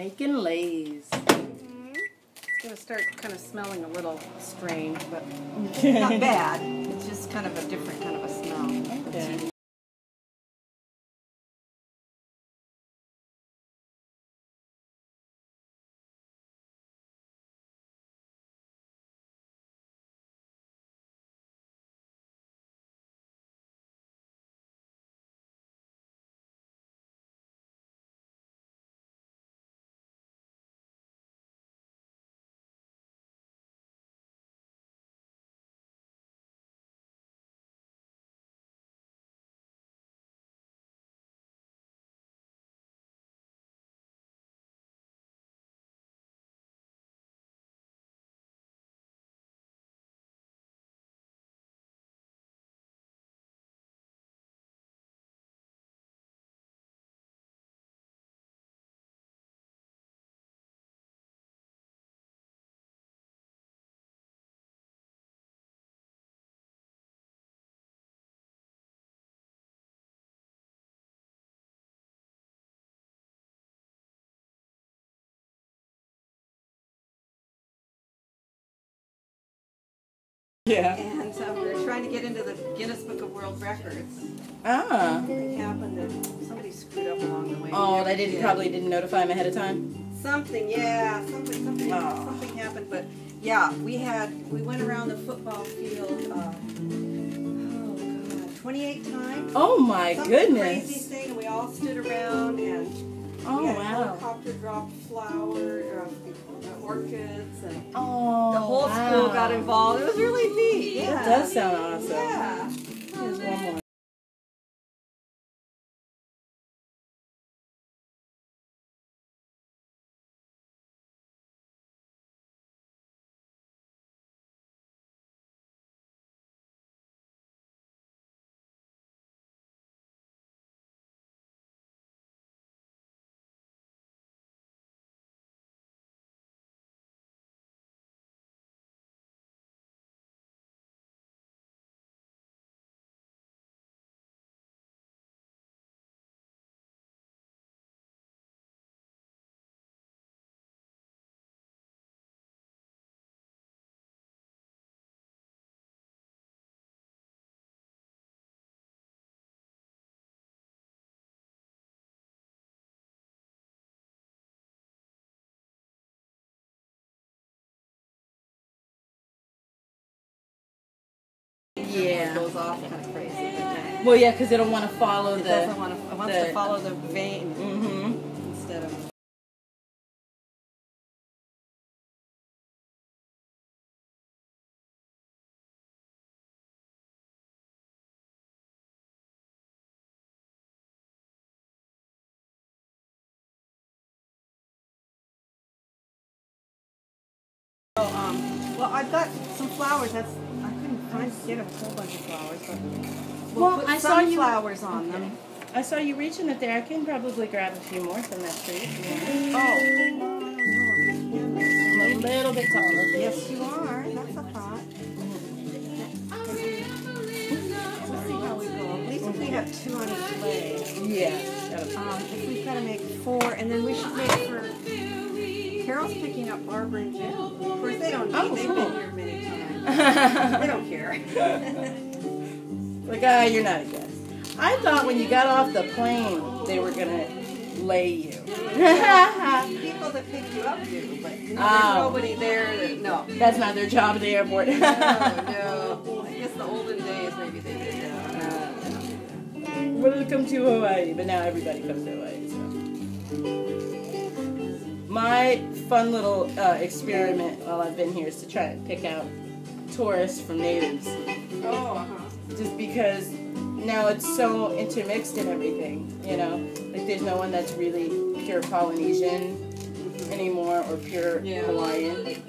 Making Lays. It's going to start kind of smelling a little strange, but not bad. It's just kind of a different kind of a smell. Okay. Yeah. And we were trying to get into the Guinness Book of World Records. Ah. Something happened that somebody screwed up along the way. Oh, they probably didn't notify him ahead of time? Something, yeah. Something happened. But yeah, we went around the football field, 28 times. Oh my goodness. Crazy thing, and we all stood around and we had a helicopter dropped flowers, orchids, and the whole school got involved. It was really neat. Yeah. That does sound awesome. Yeah. Here's one more. Yeah. Goes off kind of crazy. Well, yeah, because it'll want to follow It wants to follow the vein instead of. Well, I've got some flowers. I couldn't get a whole bunch of flowers, but we'll put some flowers on them. I saw you reaching it there. I can probably grab a few more from that tree. Oh, I'm a little bit taller. Yes, you are. That's a thought. We'll see how we go. At least if we have 2 on each leg. Yeah. If we've got to make 4, and then we should make for. Carol's picking up Barbara and Jim. Of course, they don't need. They've been here many times. They don't care. Like, you're not a guest. I thought when you got off the plane, they were going to lay you. People that pick you up do, but there's nobody there. No. That's not their job at the airport. No. I guess the olden days, maybe they did that. Welcome to Hawaii, but now everybody comes to Hawaii, so. My fun little experiment while I've been here is to try and pick out tourists from natives. Just because now it's so intermixed and everything, you know? Like there's no one that's really pure Polynesian anymore or pure Hawaiian.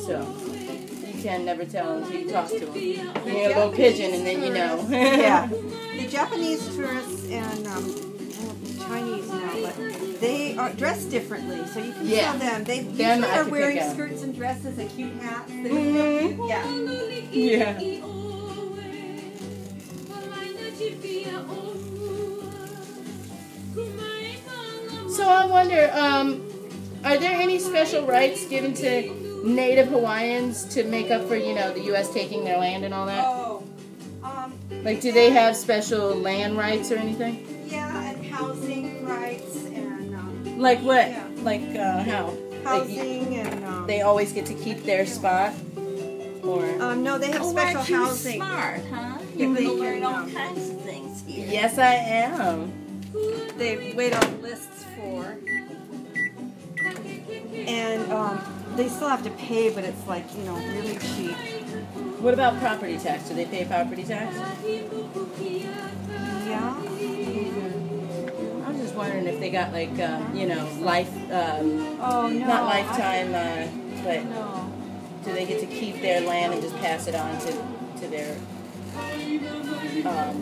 So you can never tell until you talk to them. You hear a little pigeon and then you know. Yeah. The Japanese tourists and Chinese now, but they are dressed differently, so you can tell them. They usually are wearing skirts and dresses and cute hats. Yeah. So I wonder, are there any special rights given to Native Hawaiians to make up for, you know, the U.S. taking their land and all that? Oh, like, do they have special land rights or anything? yeah, and housing rights and like what? Yeah. Like how? Housing like, and they always get to keep their spot, or no, they have special aren't you housing. Smart, huh? Yeah, You're they going to learn can, all kinds of things here. yes, I am. They wait on lists for, and they still have to pay, but it's like, you know, really cheap. What about property tax? Do they pay property tax? Yeah. I was just wondering if they got like you know, life. Oh no. Not lifetime, but No. do they get to keep their land and just pass it on to their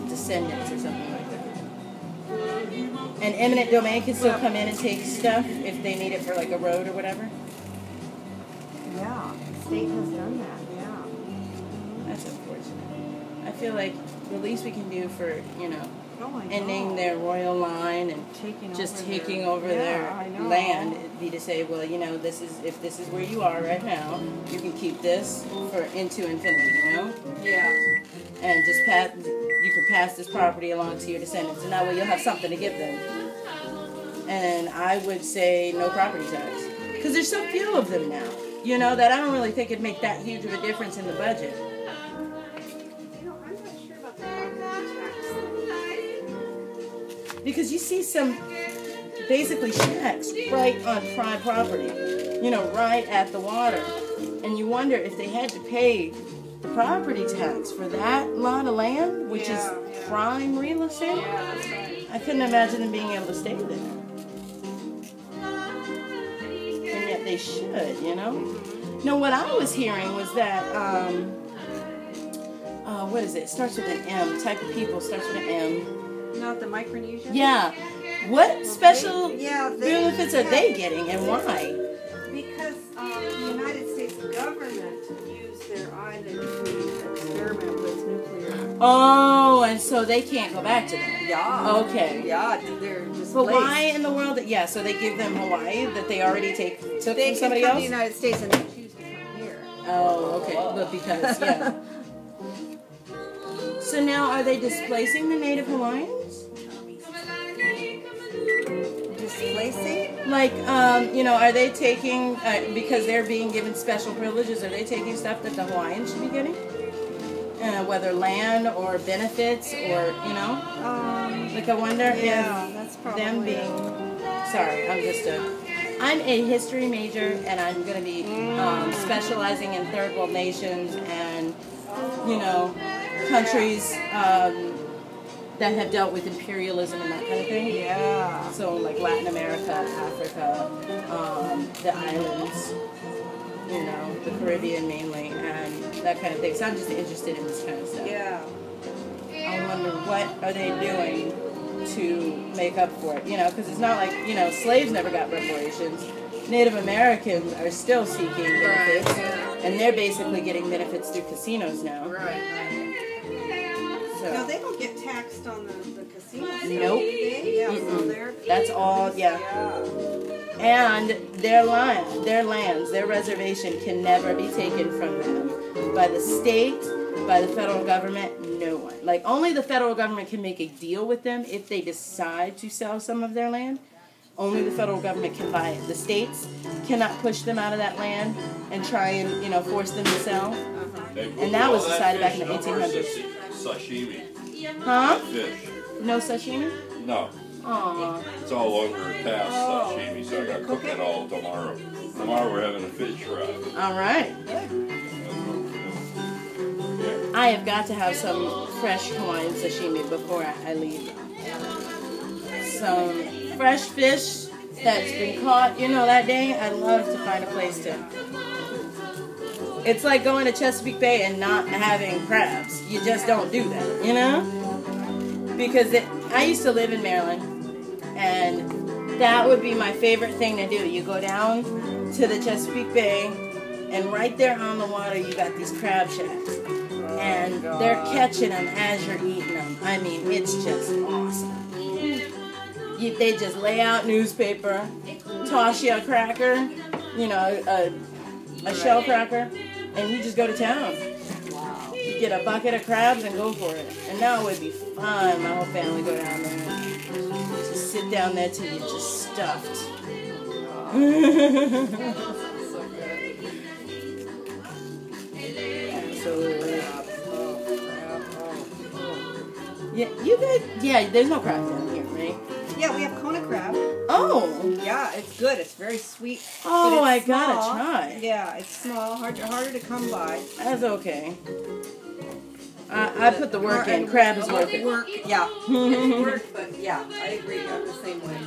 descendants or something like that? And eminent domain can still come in and take stuff if they need it for like a road or whatever? Yeah, the state has done that, yeah. That's unfortunate. I feel like the least we can do for, you know, ending know. their royal line and taking over their land, it'd be to say, well, you know, if this is where you are right now, you can keep this for into infinity, you know? Yeah. And just you can pass this property along to your descendants, and that way you'll have something to give them. And I would say no property tax, because there's so few of them now, you know, that I don't really think it'd make that huge of a difference in the budget. You know, I'm not sure about the property tax. Because you see some basically shacks right on prime property, you know, right at the water. And you wonder if they had to pay the property tax for that lot of land, which is prime real estate. Yeah, that's right. I couldn't imagine them being able to stay there. And yet they should, you know? No, what I was hearing was that, what is it? It starts with an M. Type of people starts with an M. Not the Micronesian? Yeah. What special they benefits are they getting, and why? Because the United States government used their island to experiment with nuclear. Oh, and so they can't go back to them. Yeah. Okay. Yeah, they're displaced. But why in the world? Yeah, so they give them Hawaii that they already took They from somebody come else? to the United States and they choose to come here. Oh, okay. But because, yeah. So now, are they displacing the Native Hawaiians? Displacing? Like, you know, are they taking, because they're being given special privileges, are they taking stuff that the Hawaiians should be getting? Whether land or benefits or, you know? Like, I wonder if that's probably them being, sorry, I'm a history major, and I'm going to be specializing in third world nations and, you know, countries that have dealt with imperialism and that kind of thing. Yeah. So like Latin America, Africa, the islands, you know, the Caribbean mainly, and that kind of thing. So I'm just interested in this kind of stuff. Yeah. I wonder what are they doing to make up for it, you know, because it's not like, you know, slaves never got reparations. Native Americans are still seeking benefits, and they're basically getting benefits through casinos now. Right. So. No, they don't get taxed on the casinos. Nope. Yeah, so they're that's all, yeah. And their lands, their reservation can never be taken from them by the state, by the federal government, no one. Like, only the federal government can make a deal with them if they decide to sell some of their land. Only the federal government can buy it. The states cannot push them out of that land and try and, you know, force them to sell. And that was decided back in the 1800s. Sashimi. Huh? Fish. No sashimi? No. Aww. It's all over past sashimi, so I got to cook it all tomorrow. Tomorrow we're having a fish fry. All right. I have got to have some fresh Hawaiian sashimi before I leave. Some fresh fish that's been caught, you know, that day. I love to find a place to. It's like going to Chesapeake Bay and not having crabs. You just don't do that, you know? Because I used to live in Maryland, and that would be my favorite thing to do. You go down to the Chesapeake Bay, and right there on the water, you got these crab shacks. And they're catching them as you're eating them. I mean, it's just awesome. They just lay out newspaper, toss you a cracker, you know, a shell cracker, and you just go to town. Wow. You get a bucket of crabs and go for it. And now it would be fun. My whole family go down there. Just sit down there till you're just stuffed. Absolutely. Yeah, you guys. Yeah, there's no crab down here, right? Yeah, we have Kona crab. Oh. Yeah, it's good. It's very sweet. Oh, I small. gotta try. Yeah, it's small, harder to come by. That's okay. I put the work in. Crab is worth it. Yeah, it's work, but yeah, I agree. I'm the same way.